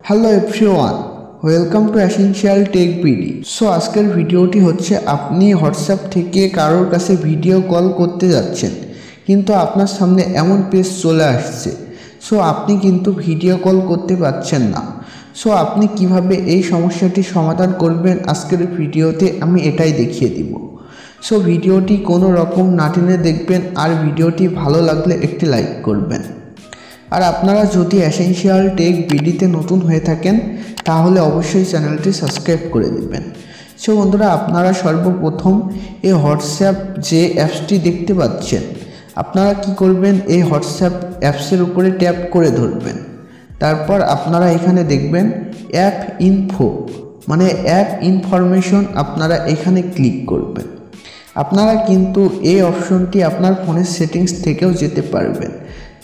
Hello everyone, welcome to essential tech BD. So আজকের ভিডিওটি হচ্ছে আপনি হোয়াটসঅ্যাপ থেকে কারোর কাছে ভিডিও কল করতে যাচ্ছেন, কিন্তু আপনার সামনে এমন পেজ চলে আসছে, সো আপনি কিন্তু ভিডিও কল করতে পারছেন না। সো আপনি কিভাবে এই সমস্যাটির সমাধান করবেন আজকের ভিডিওতে আমি এটাই দেখিয়ে দিব। সো ভিডিওটি কোনো রকম না টেনে দেখবেন, আর ভিডিওটি ভালো লাগলে একটি লাইক করবেন। আর আপনারা যদি এসেনশিয়াল টেক বিডিতে নতুন হয়ে থাকেন তাহলে অবশ্যই চ্যানেলটি সাবস্ক্রাইব করে দেবেন। সো বন্ধুরা, আপনারা সর্বপ্রথম এই হোয়াটসঅ্যাপ যে অ্যাপসটি দেখতে পাচ্ছেন, আপনারা কি করবেন, এই হোয়াটসঅ্যাপ অ্যাপসের উপরে ট্যাপ করে ধরবেন। তারপর আপনারা এখানে দেখবেন অ্যাপ ইনফো, মানে অ্যাপ ইনফরমেশন, আপনারা এখানে ক্লিক করবেন। আপনারা কিন্তু এই অপশনটি আপনার ফোনের সেটিংস থেকেও যেতে পারবেন।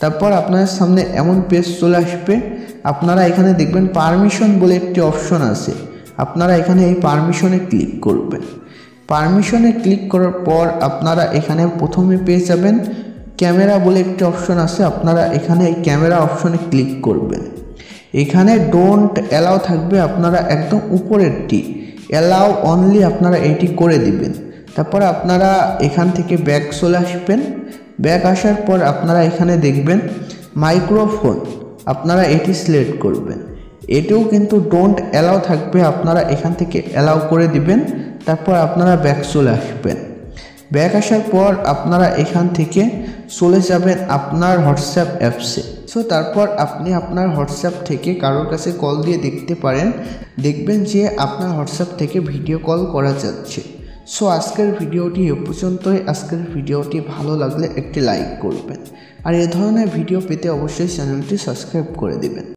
তারপর আপনার সামনে এমন পেজ চলে আসবে, আপনারা এখানে দেখবেন পারমিশন বলে একটি অপশন আছে, আপনারা এখানে এই পারমিশনে ক্লিক করবেন। পারমিশনে ক্লিক করার পর আপনারা এখানে প্রথমে পেয়ে যাবেন ক্যামেরা বলে একটি অপশন আছে, আপনারা এখানে এই ক্যামেরা অপশনে ক্লিক করবেন। এখানে ডোন্ট অ্যালাউ থাকবে, আপনারা একদম উপরেরটি অ্যালাউ অনলি আপনারা এটি করে দিবেন। তারপর আপনারা এখান থেকে ব্যাক চলে আসবেন। ব্যাক আসার পর আপনারা এখানে দেখবেন মাইক্রোফোন, আপনারা এটি সিলেক্ট করবেন। এটিও কিন্তু ডোন্ট অ্যালাউ থাকবে, আপনারা এখান থেকে অ্যালাউ করে দিবেন। তারপর আপনারা ব্যাক চলে আসবেন। ব্যাক আসার পর আপনারা এখান থেকে চলে যাবেন আপনার হোয়াটসঅ্যাপ অ্যাপসে। সো তারপর আপনি আপনার হোয়াটসঅ্যাপ থেকে কারোর কাছে কল দিয়ে দেখতে পারেন, দেখবেন যে আপনার হোয়াটসঅ্যাপ থেকে ভিডিও কল করা যাচ্ছে। সো আজকের ভিডিওটি এ পর্যন্তই। আজকের ভিডিওটি ভালো লাগলে একটি লাইক করবেন, আর এ ধরনের ভিডিও পেতে অবশ্যই চ্যানেলটি সাবস্ক্রাইব করে দেবেন।